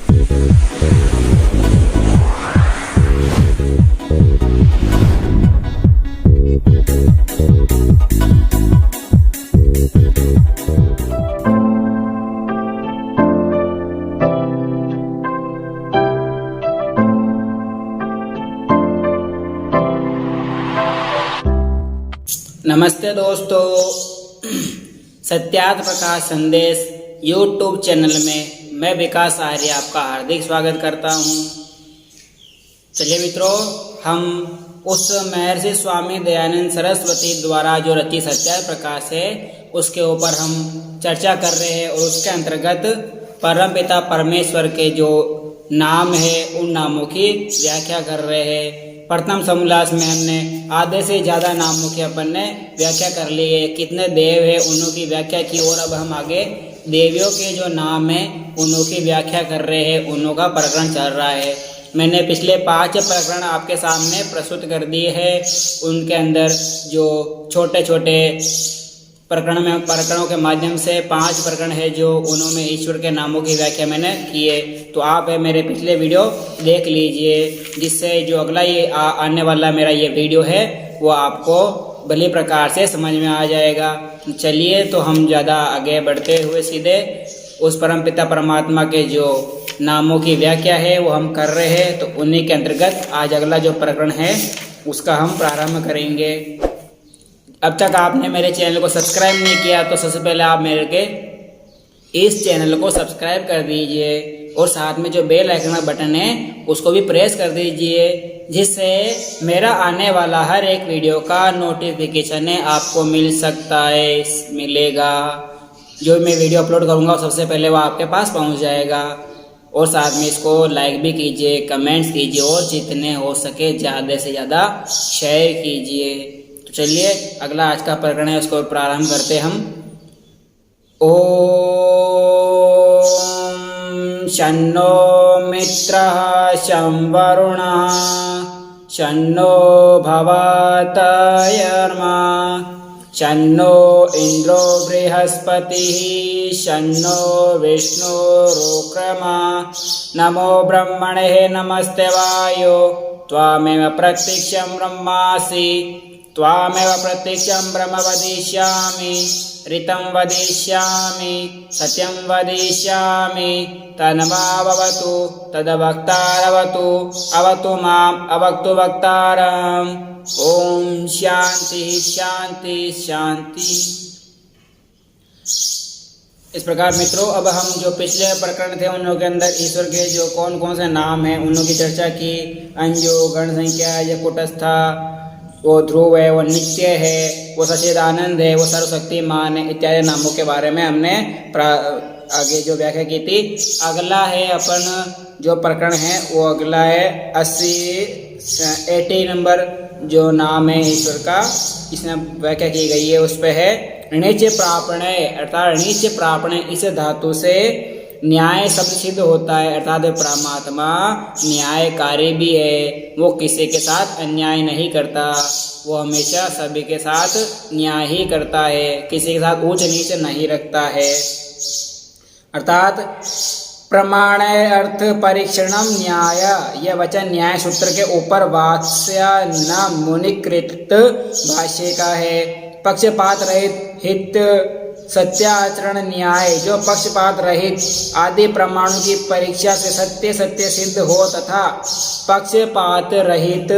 नमस्ते दोस्तों, सत्यार्थ प्रकाश संदेश यूट्यूब चैनल में मैं विकास आर्य आपका हार्दिक स्वागत करता हूं। चलिए मित्रों, हम उस महर्षि स्वामी दयानंद सरस्वती द्वारा जो रचित सत्यार्थ प्रकाश है उसके ऊपर हम चर्चा कर रहे हैं और उसके अंतर्गत परमपिता परमेश्वर के जो नाम है उन नामों की व्याख्या कर रहे हैं। प्रथम समोल्लास में हमने आधे से ज़्यादा नामों की अपन ने व्याख्या कर ली है। कितने देव है उनों की व्याख्या की और अब हम आगे देवियों के जो नाम है उनों की व्याख्या कर रहे हैं। उनों का प्रकरण चल रहा है। मैंने पिछले 5 प्रकरण आपके सामने प्रस्तुत कर दिए हैं। उनके अंदर जो छोटे छोटे प्रकरणों के माध्यम से 5 प्रकरण है जो उन्होंने ईश्वर के नामों की व्याख्या मैंने की है। तो आप मेरे पिछले वीडियो देख लीजिए, जिससे जो अगला ये आने वाला मेरा ये वीडियो है वो आपको भली प्रकार से समझ में आ जाएगा। चलिए, तो हम ज़्यादा आगे बढ़ते हुए सीधे उस परमपिता परमात्मा के जो नामों की व्याख्या है वो हम कर रहे हैं। तो उन्हीं के अंतर्गत आज अगला जो प्रकरण है उसका हम प्रारंभ करेंगे। अब तक आपने मेरे चैनल को सब्सक्राइब नहीं किया तो सबसे पहले आप मेरे के इस चैनल को सब्सक्राइब कर दीजिए और साथ में जो बेल आइकन का बटन है उसको भी प्रेस कर दीजिए, जिससे मेरा आने वाला हर एक वीडियो का नोटिफिकेशन है आपको मिलेगा। जो मैं वीडियो अपलोड करूँगा सबसे पहले वो आपके पास पहुँच जाएगा। और साथ में इसको लाइक भी कीजिए, कमेंट्स कीजिए और जितने हो सके ज़्यादा से ज़्यादा शेयर कीजिए। तो चलिए, अगला आज का प्रकरण है उसको प्रारंभ करते हैं हम। ओम शन्नो मित्रः शं वरुणः शन्नो भवतयर्मा शन्नो इन्द्रो बृहस्पतिः शन्नो विष्णुरुक्रमा। नमो ब्रह्मणे नमस्ते वायो त्वामेव प्रत्यक्षं ब्रह्मासि त्वामेव प्रत्यक्षं ब्रह्म वदिष्यामि ऋतं वदिष्यामि सत्यं वदिष्यामि तन्वावतु तद्वक्तारवतु अवतु माम् अवक्तु वक्तारम्। ओम शांति शांति शांति। इस प्रकार मित्रों, अब हम जो पिछले प्रकरण थे उनों के अंदर ईश्वर के जो कौन कौन से नाम हैं उनों की चर्चा की। अंजो, गण संख्या, ये कुटस्था, वो ध्रुव है, वो नित्य है, वो सच्चिदानंद है, वो सर्वशक्तिमान है, इत्यादि नामों के बारे में हमने आगे जो व्याख्या की थी। अगला है अपन जो प्रकरण है वो अगला है 80 नंबर जो नाम है ईश्वर का, इसमें व्याख्या की गई है। उस पर है णिच प्रापणे, अर्थात णिच प्रापणे इस धातु से न्याय शब्द सिद्ध होता है। अर्थात परमात्मा न्यायकारी भी है। वो किसी के साथ अन्याय नहीं करता, वो हमेशा सभी के साथ न्याय ही करता है, किसी के साथ ऊंच नीच नहीं रखता है। अर्थात प्रमाण अर्थ परीक्षणम न्याय, यह वचन न्याय सूत्र के ऊपर वात्स्य न मुनिकृत भाष्य का है। पक्षपात रहित हित सत्याचरण न्याय, जो पक्षपात रहित आदि प्रमाणों की परीक्षा से सत्य सत्य सिद्ध हो तथा पक्षपात रहित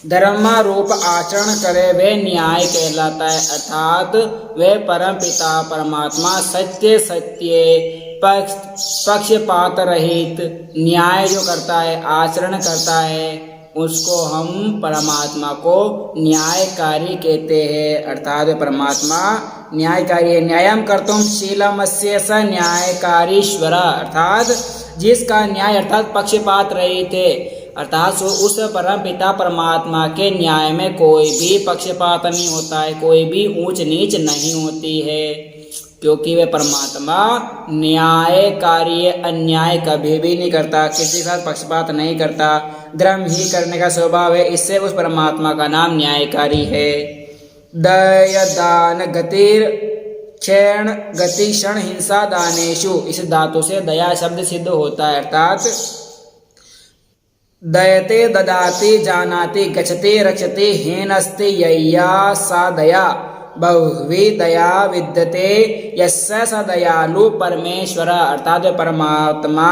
धर्म रूप आचरण करे वे न्याय कहलाता है। अर्थात वे परम पिता परमात्मा सत्य सत्य पक्षपात रहित न्याय जो करता है, आचरण करता है, उसको हम परमात्मा को न्यायकारी कहते हैं। अर्थात परमात्मा न्यायकारी है। न्यायम कर्तुम शीलमस्य स न्यायकारीश्वर, अर्थात जिसका न्याय अर्थात पक्षपात रहित है, अर्थात उस परम पिता परमात्मा के न्याय में कोई भी पक्षपात नहीं होता है, कोई भी ऊंच नीच नहीं होती है, क्योंकि वे परमात्मा न्यायकारी है, अन्याय कभी भी नहीं करता, किसी के साथ पक्षपात नहीं करता, धर्म ही करने का स्वभाव है। इससे उस परमात्मा का नाम न्यायकारी है। दय दान गतिर क्षण गति क्षण हिंसा दानेषु, इस धातु से दया शब्द सिद्ध होता है, अर्थात दयते ददाति जानाति गच्छति रक्षति हीनस्ति यय्या सा दया बहुवी दया विद्यते यस्य स दयालु परमेश्वर, अर्थात परमात्मा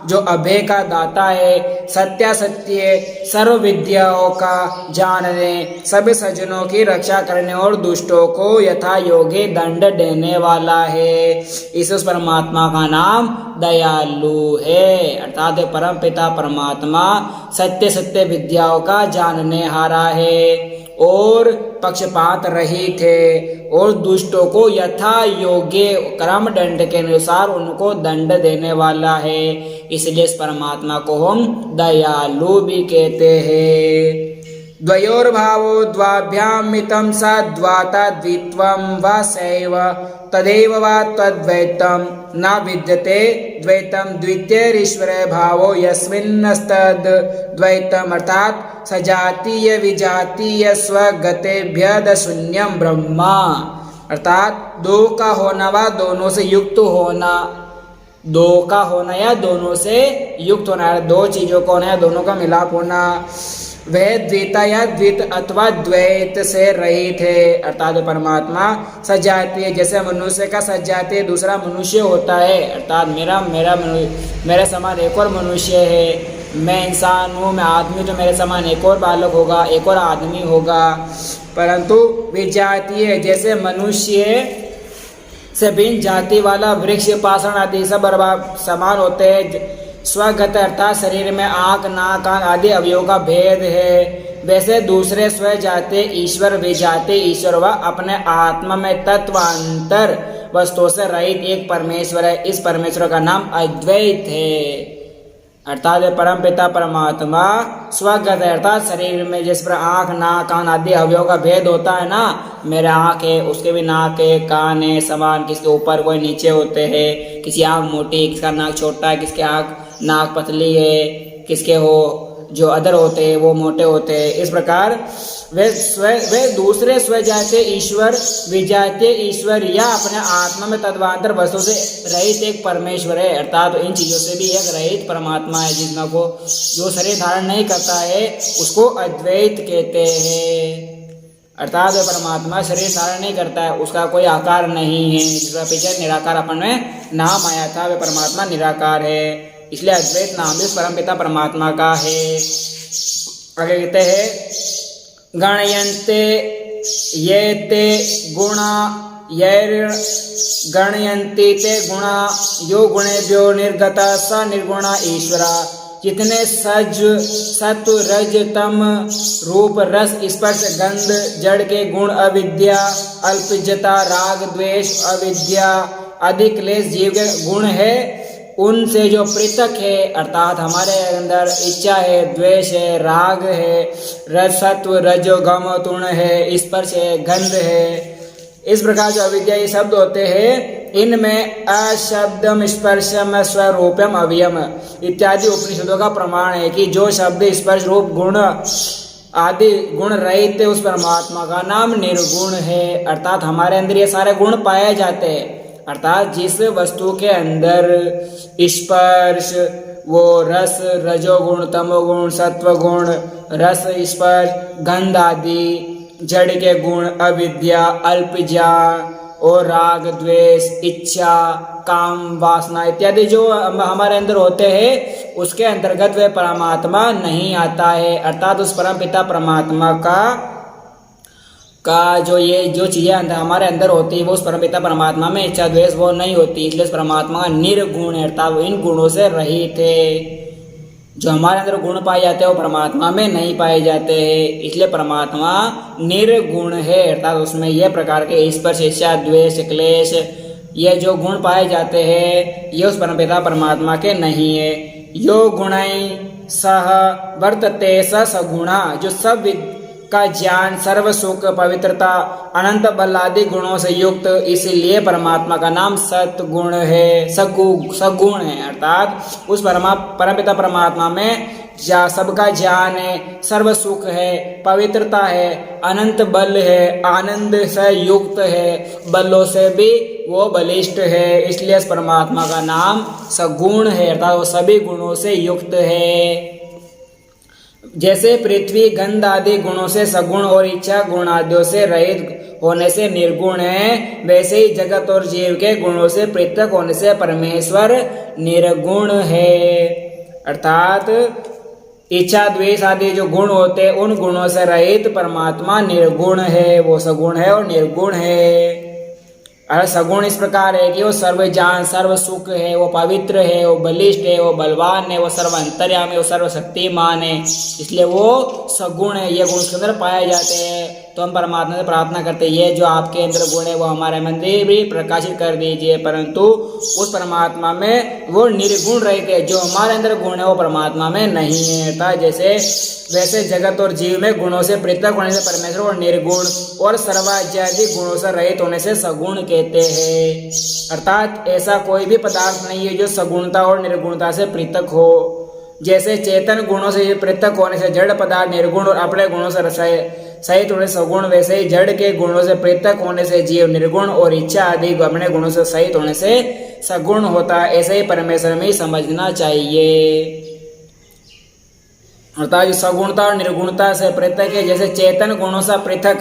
जो अभय का दाता है, सत्यासत्य सर्व विद्याओं का जानने, सभी सज्जनों की रक्षा करने और दुष्टों को यथा योग्य दंड देने वाला है। इस परमात्मा का नाम दयालु है, अर्थात परम पिता परमात्मा सत्य सत्य विद्याओं का जानने हारा है और पक्षपात रहित है और दुष्टों को यथा योग्य क्रम दंड के अनुसार उनको दंड देने वाला है, इसलिए इस परमात्मा को हम दयालु भी कहते हैं। द्वयोर्भावो द्वाभ्यां मितं स द्वाता द्वित्वं वा सैव तदेव वा तद्वैतं न विद्यते द्वैतं द्वितीयरीश्वरे भावो यस्मिन्नस्तद् द्वैतम्, अर्थात सजातीय विजातीय स्वगतेभ्यद शून्यम ब्रह्मा, अर्थात दो का होना व दोनों से युक्त होना, दो का होना या दोनों से युक्त होना, दो चीजों का होना या दोनों का मिलाप होना, वह द्वैता या द्वित अथवा द्वैत से रहित है, अर्थात परमात्मा सजातीय, जैसे मनुष्य का सजातीय दूसरा मनुष्य होता है, अर्थात मेरे समान एक और मनुष्य है, मैं इंसान हूँ, मैं आदमी, तो मेरे समान एक और बालक होगा, एक और आदमी होगा। परंतु विजातीय जैसे मनुष्य से भिन्न जाति वाला वृक्ष पाषाण आदि सब समान होते हैं, स्वगत अर्थात शरीर में आँख नाक कान आदि अवयवों का भेद है, वैसे दूसरे स्व जाते ईश्वर विजाते ईश्वर व अपने आत्मा में तत्वांतर वस्तुओं से रहित एक परमेश्वर है। इस परमेश्वर का नाम अद्वैत है, अर्थात परम पिता परमात्मा स्वगत है, अर्थात शरीर में जिस पर आँख नाक कान आदि अवयवों का भेद होता है ना, मेरा आँख है उसके भी नाक है, कान है समान, किसके ऊपर कोई नीचे होते हैं, किसी आँख मोटी, किसका नाक छोटा है, किसके आँख नाक पतली है, किसके हो जो अधर होते हैं वो मोटे होते हैं, इस प्रकार वे दूसरे स्व जाते ईश्वर विजातीय ईश्वर या अपने आत्मा में तद्वांतर वस्तु से रहित एक परमेश्वर है, अर्थात तो इन चीजों से भी एक रहित परमात्मा है, जिसमें को जो शरीर धारण नहीं करता है उसको अद्वैत कहते हैं, अर्थात परमात्मा शरीर धारण नहीं करता है, उसका कोई आकार नहीं है, जिसका पीछे निराकार अपन में नाम आया था, वे परमात्मा निराकार है, इसलिए अद्वैत नाम इस परमपिता परमात्मा का है। आगे कहते हैं गणयन्ते ये ते गुणा यैर गणयन्ति ते गुणा यो गुणेभ्यो निर्गता स निर्गुणा ईश्वरा, जितने सज सत्व रज तम रूप रस स्पर्श गंध जड़ के गुण अविद्या अल्पजता राग द्वेष अविद्या आदि क्लेश जीव के गुण है, उनसे जो पृथक है, अर्थात हमारे अंदर इच्छा है, द्वेष है, राग है, रसत्व रजो गम तुण है, स्पर्श है, गंध है, इस प्रकार जो अविद्या ये शब्द होते हैं, इनमें अशब्दम स्पर्शम स्वरूपम अवयम इत्यादि उपनिषदों का प्रमाण है कि जो शब्द स्पर्श रूप गुण आदि गुण रहित उस परमात्मा का नाम निर्गुण है, अर्थात हमारे अंदर ये सारे गुण पाए जाते हैं, अर्थात जिस वस्तु के अंदर स्पर्श वो रस रजोगुण तमोगुण सत्वगुण रस स्पर्श गंध आदि जड़ के गुण अविद्या अल्पज्ञा और राग द्वेष इच्छा काम वासना इत्यादि जो हमारे अंदर होते हैं उसके अंतर्गत वे परमात्मा नहीं आता है, अर्थात उस परम पिता परमात्मा का जो ये जो चीज़ें हमारे अंदर होती है वो उस परमपिता परमात्मा में इच्छा द्वेष वो नहीं होती, इसलिए उस परमात्मा का निर्गुण है, अर्थात वो इन गुणों से रहित है। जो हमारे अंदर गुण पाए जाते हैं वो परमात्मा में नहीं पाए जाते हैं, इसलिए परमात्मा निर्गुण है, अर्थात उसमें यह प्रकार के स्पर्श इच्छा द्वेष क्लेश ये जो गुण पाए जाते हैं ये उस परमपिता परमात्मा के नहीं है। यो गुणै सह वर्तते स सगुणा, जो सब का ज्ञान, सर्व सुख, पवित्रता, अनंत बल आदि गुणों से युक्त, इसलिए परमात्मा का नाम सतगुण है, सगुण है। अर्थात उस परमपिता परमात्मा में सबका ज्ञान है, सर्व सुख है, पवित्रता है, अनंत बल है, आनंद से युक्त है, बलों से भी वो बलिष्ठ है, इसलिए इस परमात्मा का नाम सगुण है, अर्थात वो सभी गुणों से युक्त है। जैसे पृथ्वी गंध आदि गुणों से सगुण और इच्छा गुण आदियों से रहित होने से निर्गुण है, वैसे ही जगत और जीव के गुणों से पृथक होने से परमेश्वर निर्गुण है। अर्थात इच्छा द्वेष आदि जो गुण होते हैं उन गुणों से रहित परमात्मा निर्गुण है, वो सगुण है और निर्गुण है। सगुण इस प्रकार है कि वो सर्वज्ञान, सर्व सुख है, वो पवित्र है, वो बलिष्ठ है, वो बलवान है, वो सर्व अंतर्यामी है, वो सर्वशक्तिमान है, इसलिए वो सगुण है। ये गुण उसके अंदर पाए जाते हैं। तो हम परमात्मा से प्रार्थना करते हैं ये जो आपके अंदर गुण है वो हमारे मंदिर भी प्रकाशित कर दीजिए, परंतु उस परमात्मा में वो निर्गुण रहते हैं, जो हमारे अंदर गुण है वो परमात्मा में नहीं है। था जैसे वैसे जगत और जीव में गुणों से पृथक होने से परमेश्वर और निर्गुण और सर्वाज्ञादि गुणों से रहित होने से सगुण कहते हैं। अर्थात ऐसा कोई भी पदार्थ नहीं है जो सगुणता और निर्गुणता से पृथक हो। जैसे चेतन गुणों से पृथक होने से जड़ पदार्थ निर्गुण और अपने गुणों से सहित होने सगुण, वैसे ही जड़ के गुणों से पृथक होने से जीव निर्गुण और इच्छा आदि अपने गुणों से सहित होने से सगुण होता है। ऐसे ही परमेश्वर में ही समझना चाहिए। अर्थात सगुणता और निर्गुणता से पृथक है। जैसे चेतन गुणों से पृथक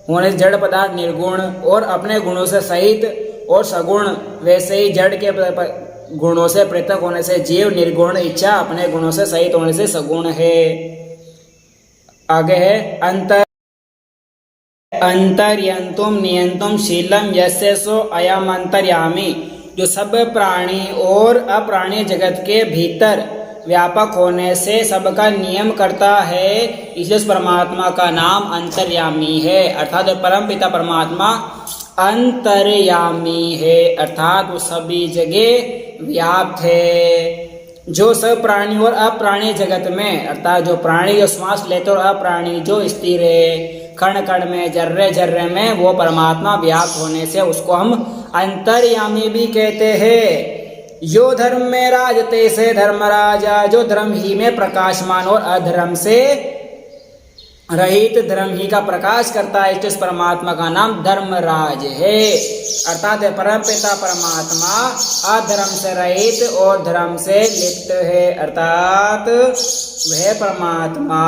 होने से जड़ पदार्थ निर्गुण और अपने गुणों से सहित और सगुण, वैसे ही जड़ के गुणों से पृथक होने से जीव निर्गुण, इच्छा अपने गुणों से सहित होने से सगुण है। आगे है अंतर्यंतुम नियंतुम शीलम यस्य सो अयम अंतर्यामी, जो सब प्राणी और अप्राणी जगत के भीतर व्यापक होने से सबका नियम करता है, इसलिए उस परमात्मा का नाम अंतर्यामी है। अर्थात परम पिता परमात्मा अंतर्यामी है, अर्थात वो सभी जगह व्याप्त है। जो सब प्राणी और अप्राणी जगत में, अर्थात जो प्राणी जो श्वास लेते और अप्राणी जो स्थिर है, कण कण में, जर्रे जर्रे में वो परमात्मा व्याप्त होने से उसको हम अंतर्यामी भी कहते हैं। यो धर्म में राजते से धर्मराजा, जो धर्म ही में प्रकाशमान और अधर्म से रहित धर्म ही का प्रकाश करता है, इस परमात्मा का नाम धर्मराज है। अर्थात परम पिता परमात्मा अधर्म से रहित और धर्म से लिप्त है। अर्थात वह परमात्मा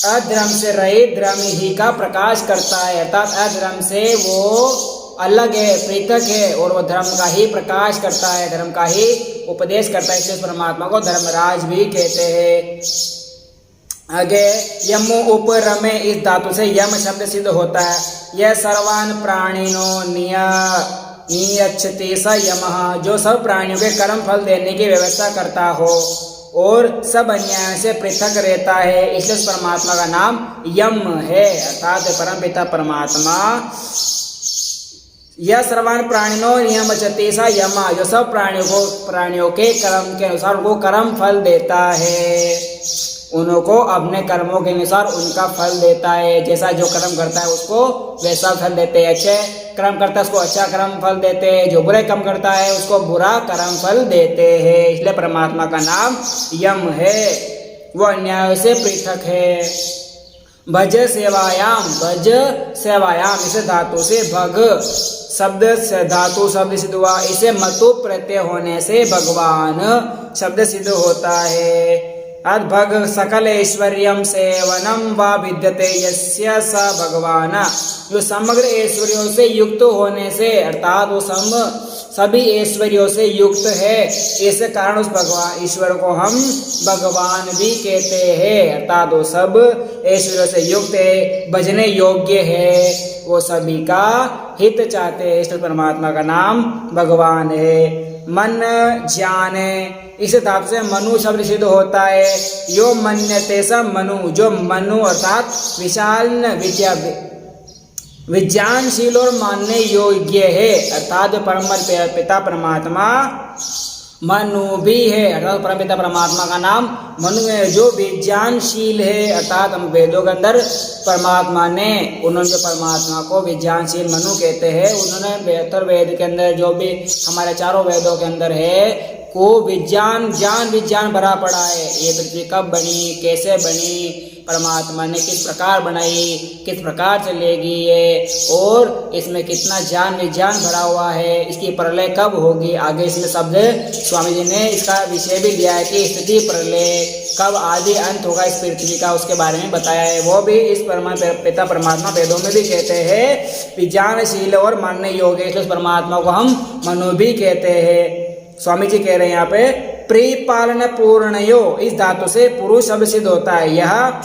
अधर्म से रहित धर्म ही का प्रकाश करता है, अर्थात अधर्म से वो अलग है, पृथक है और वो धर्म का ही प्रकाश करता है, धर्म का ही उपदेश करता है, इसलिए परमात्मा को धर्मराज भी कहते हैं। आगे यमो उपरमे, इस धातु से यम शब्द सिद्ध होता है। यह सर्वान प्राणिनो नियच्छति स यमः, जो सब प्राणियों के कर्म फल देने की व्यवस्था करता हो और सब अन्याय से पृथक रहता है, इसलिए उस परमात्मा का नाम यम है। अर्थात परम पिता परमात्मा यह सर्वान प्राणिनो नियमचति स यमा, जो सब प्राणियों के कर्म के अनुसार उनको कर्म फल देता है, उनको अपने कर्मों के अनुसार उनका फल देता है। जैसा जो कर्म करता है उसको वैसा फल देते हैं। अच्छे कर्म करता है उसको अच्छा कर्म फल देते हैं, जो बुरे कर्म करता है उसको बुरा कर्म फल देते हैं, इसलिए परमात्मा का नाम यम है, वो अन्याय से पृथक है। भज सेवायाम, भज सेवायाम, इसे धातु से भग शब्द धातु शब्द सिद्ध हुआ, इसे मतु प्रत्यय होने से भगवान शब्द सिद्ध होता है। भग सकल ऐश्वर्यम सेवनम वा विद्यते यस्य स भगवान, जो समग्र ऐश्वर्यों से युक्त होने से, अर्थात वो सभी ऐश्वर्यों से युक्त है, इस कारण उस भगवान ईश्वर को हम भगवान भी कहते हैं। अर्थात वो सब ऐश्वर्यों से युक्त है, भजने योग्य है, वो सभी का हित चाहते हैं, इसलिए परमात्मा का नाम भगवान है। मन जाने, इस धातु से मनु शब्द सिद्ध होता है। यो मन्यते स मनु, जो मनु अर्थात विशाल विज्ञानशील और मानने योग्य है, अर्थात जो परम पिता परमात्मा मनु भी है, अर्थात परमपिता परमात्मा का नाम मनु है, जो विज्ञानशील है। अर्थात हम वेदों के अंदर परमात्मा ने, उन्होंने जो परमात्मा को विज्ञानशील मनु कहते हैं, उन्होंने 72 वेद के अंदर जो भी हमारे चारों वेदों के अंदर है को विज्ञान भरा पड़ा है। ये पृथ्वी कब बनी, कैसे बनी, परमात्मा ने किस प्रकार बनाई, किस प्रकार चलेगी ये, और इसमें कितना विज्ञान भरा हुआ है, इसकी प्रलय कब होगी, आगे इसमें शब्द स्वामी जी ने इसका विषय भी दिया है कि स्थिति प्रलय कब आदि अंत होगा इस पृथ्वी का, उसके बारे में बताया है। वो भी इस पिता परमात्मा वेदों में भी कहते हैं विज्ञानशील और मानने योग्य, इसलिए परमात्मा को हम मनु भी कहते हैं। स्वामी जी कह रहे हैं यहाँ पे प्रीपालन पूर्णयो, इस धातु से पुरुष शब्द सिद्ध होता है। यह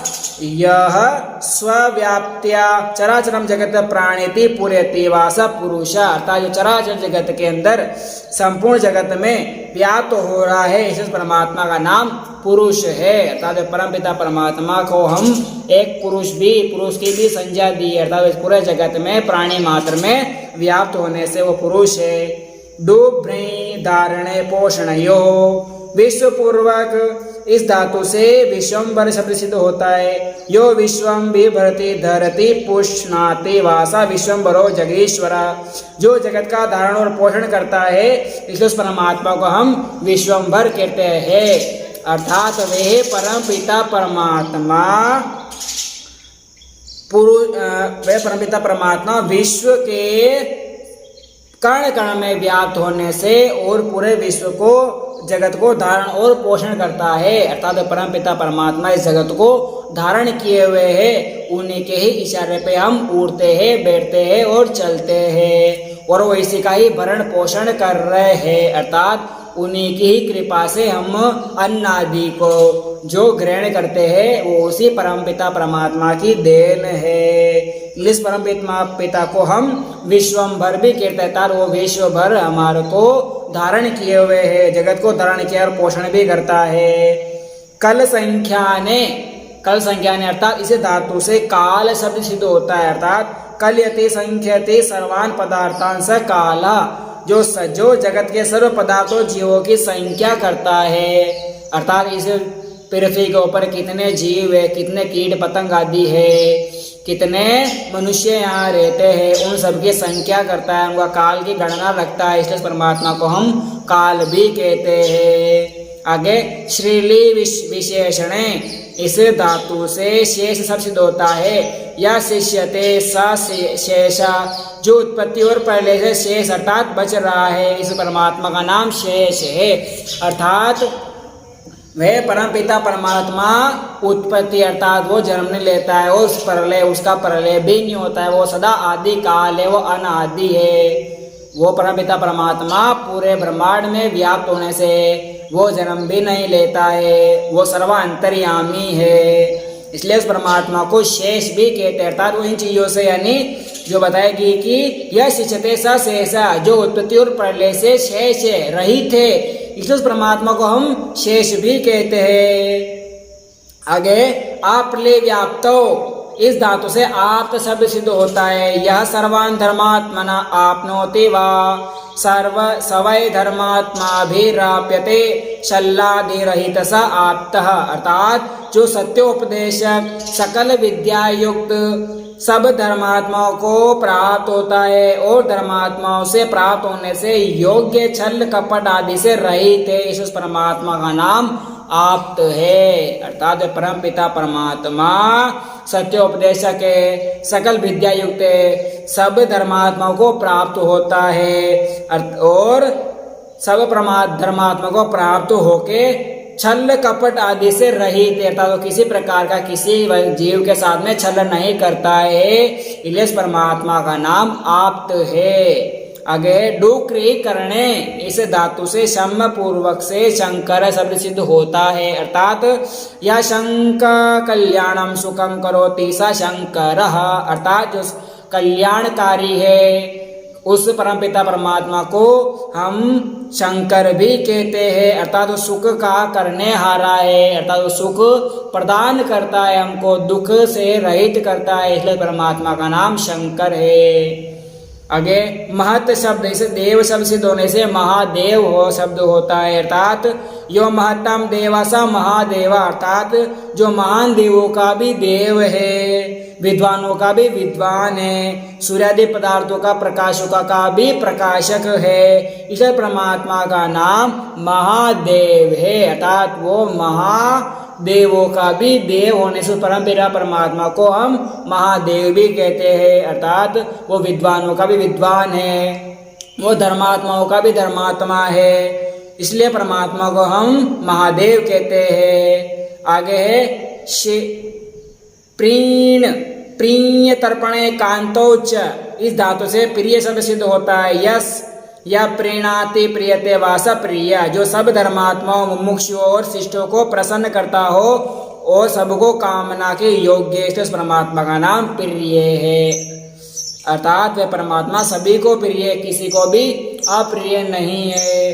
स्वव्याप्त्या चराचरम जगत प्राणिति पूर्यति वास पुरुष, अर्थात जो चराचर जगत के अंदर संपूर्ण जगत में व्याप्त हो रहा है, इस परमात्मा का नाम पुरुष है। अर्थात परमपिता परमात्मा को हम एक पुरुष की भी संज्ञा दी है, अर्थात इस पूरे जगत में प्राणी मात्र में व्याप्त होने से वो पुरुष है। डूब्री धारणे पोषणयो, विश्व पूर्वक, इस धातु से विश्वम्भर शब्द सिद्ध होता है। यो विश्वम बिभरति धरति पुष्णाति वासा विश्वम्भरो जगीश्वरा, जो जगत का धारण और पोषण करता है, इसलिए उस परमात्मा को हम विश्वम्भर कहते हैं। अर्थात वे परम पिता परमात्मा विश्व के कण कण में व्याप्त होने से और पूरे विश्व को, जगत को धारण और पोषण करता है। अर्थात परमपिता परमात्मा इस जगत को धारण किए हुए है, उन्हीं के ही इशारे पे हम उड़ते हैं, बैठते हैं और चलते हैं, और वो इसी का ही भरण पोषण कर रहे हैं। अर्थात उन्हीं की ही कृपा से हम अन्न आदि को जो ग्रहण करते हैं वो उसी परमपिता परमात्मा की देन है। इस परम पिता को हम विश्वम्भर भी कहते हैं, वो विश्व भर हमारे को धारण किए हुए है, जगत को धारण किया और पोषण भी करता है। कल संख्या ने अर्थात इसे धातु से काल शब्द सिद्ध होता है, अर्थात कलयति संख्यति सर्वान पदार्थान स काला, जो जगत के सर्व पदार्थों जीवों की संख्या करता है। अर्थात इस पृथ्वी के ऊपर कितने जीव है, कितने कीट पतंग आदि है, कितने मनुष्य यहाँ रहते हैं, उन सबकी संख्या करता है, उनका काल की गणना रखता है, इसलिए परमात्मा को हम काल भी कहते हैं। आगे श्रीली विशेषणे, इस धातु से शेष शब्द सिद्ध होता है। या शिष्यते सा शेषा, जो उत्पत्ति और पहले से शेष अर्थात बच रहा है, इस परमात्मा का नाम शेष है। अर्थात वह परमपिता परमात्मा उत्पत्ति अर्थात वो जन्म नहीं लेता है, और उसका प्रलय भी नहीं होता है, वो सदा आदि काल है, वो अनादि है। वो परमपिता परमात्मा पूरे ब्रह्मांड में व्याप्त होने से वो जन्म भी नहीं लेता है, वो सर्वांतर्यामी है, इसलिए उस परमात्मा को शेष भी कहते हैं। अर्थात वो इन चीजों से, यानी जो बताएगी कि यह शिष्यते सा शेषा, जो उत्पत्ति और प्रलय से शेष है, रहित है, इसलिए उस परमात्मा को हम शेष भी कहते हैं। आगे आपले व्याप्तो, इस धातु से आप्त शब्द सिद्ध होता है। यह सर्वान धर्मात्मना आपनोति वा सर्व सवै धर्मात्माभिराप्यते शल्लादिरहित स आप्तः, अर्थात जो सत्योपदेशक सकल विद्या युक्त सब धर्मात्माओं को प्राप्त होता है और धर्मात्माओं से प्राप्त होने से योग्य छल कपट आदि से रहित है, इस परमात्मा का नाम आप्त है। अर्थात परम पिता परमात्मा सत्योपदेशक है, सकल विद्या युक्त है, सब धर्मात्माओं को प्राप्त होता है और सब धर्मात्मा को प्राप्त होके छल कपट आदि से रहित है, अर्थात तो किसी प्रकार का किसी जीव के साथ में छल नहीं करता है, इसलिए परमात्मा का नाम आप्त है। आगे डुक्री करणे, इस धातु से शम पूर्वक से शंकर शब्द सिद्ध होता है, अर्थात या शंक कल्याणम सुखम करोति सा शंकर, अर्थात जो कल्याणकारी है उस परमपिता परमात्मा को हम शंकर भी कहते हैं, अर्थात वो सुख का करने हारा है, अर्थात वो सुख प्रदान करता है, हमको दुख से रहित करता है, इसलिए परमात्मा का नाम शंकर है। आगे महत शब्द, इसे देव शब्द सिद्ध होने से महादेव हो शब्द होता है, अर्थात यो महत्तम देवासा महादेवा, अर्थात जो महान देवों का भी देव है, विद्वानों का भी विद्वान है, सूर्यादि पदार्थों का प्रकाशों का भी प्रकाशक है। इसे परमात्मा का नाम महादेव है, अर्थात वो महादेवों का भी देव होने से परमपिता परमात्मा को हम महादेव भी कहते हैं, अर्थात वो विद्वानों का भी विद्वान है, वो धर्मात्माओं का भी धर्मात्मा है, इसलिए परमात्मा को हम महादेव कहते हैं। आगे है प्रीण, प्रीय तर्पणे कांतोच, इस धातु से प्रिय शब्द सिद्ध होता है। यस या प्रीणाति प्रियते वास प्रिय, जो सब धर्मात्माओं मुमुक्षुओं और शिष्टों को प्रसन्न करता हो और सबको कामना के योग्य, इस परमात्मा का नाम प्रिय है, अर्थात वह परमात्मा सभी को प्रिय है, किसी को भी अप्रिय नहीं है,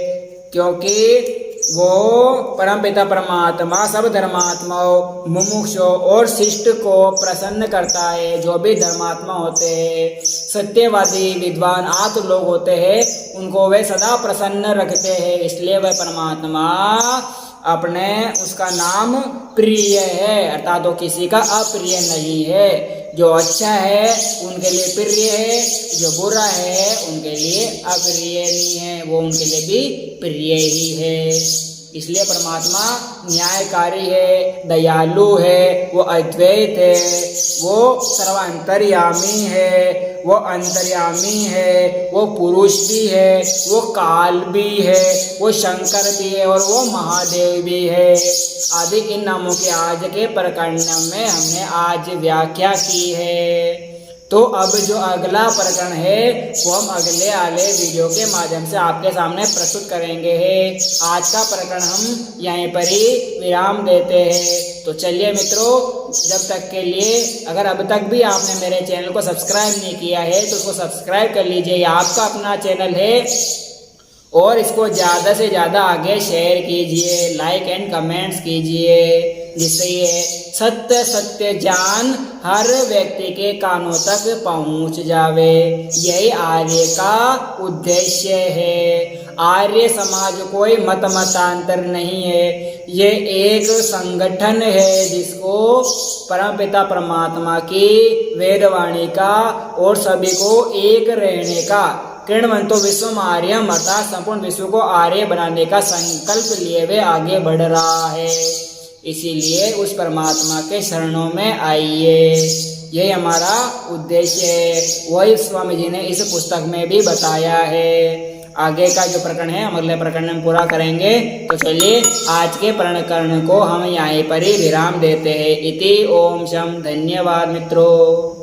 क्योंकि वो परमपिता परमात्मा सब धर्मात्माओं मुमुक्षुओं और शिष्ट को प्रसन्न करता है। जो भी धर्मात्मा होते हैं, सत्यवादी विद्वान आत्म लोग होते हैं, उनको वे सदा प्रसन्न रखते हैं, इसलिए वह परमात्मा अपने उसका नाम प्रिय है, अर्थात वो किसी का अप्रिय नहीं है। जो अच्छा है उनके लिए प्रिय है, जो बुरा है उनके लिए अप्रिय नहीं है, वो उनके लिए भी प्रिय ही है। इसलिए परमात्मा न्यायकारी है, दयालु है, वो अद्वैत है, वो सर्वांतर्यामी है, वो अंतर्यामी है, वो पुरुष भी है, वो काल भी है, वो शंकर भी है और वो महादेव भी है। आदि इन नामों के आज के प्रकरण में हमने आज व्याख्या की है। तो अब जो अगला प्रकरण है वो हम अगले वाले वीडियो के माध्यम से आपके सामने प्रस्तुत करेंगे। आज का प्रकरण हम यहीं पर ही विराम देते हैं। तो चलिए मित्रों, जब तक के लिए अगर अब तक भी आपने मेरे चैनल को सब्सक्राइब नहीं किया है तो उसको सब्सक्राइब कर लीजिए, ये आपका अपना चैनल है, और इसको ज़्यादा से ज़्यादा आगे शेयर कीजिए, लाइक एंड कमेंट्स कीजिए, जिससे ये सत्य सत्य ज्ञान हर व्यक्ति के कानों तक पहुंच जावे। यही आर्य का उद्देश्य है। आर्य समाज कोई मत मतांतर नहीं है, ये एक संगठन है जिसको परमपिता परमात्मा की वेदवाणी का और सभी को एक रहने का कृणवंतो विश्व आर्यम, अर्थात संपूर्ण विश्व को आर्य बनाने का संकल्प लिए वे आगे बढ़ रहा है। इसीलिए उस परमात्मा के शरणों में आइए, यही हमारा उद्देश्य है। वही स्वामी जी ने इस पुस्तक में भी बताया है। आगे का जो प्रकरण है हम अगले प्रकरण में पूरा करेंगे। तो चलिए आज के प्रकरण को हम यहाँ पर ही विराम देते हैं। इति ओम शम। धन्यवाद मित्रों।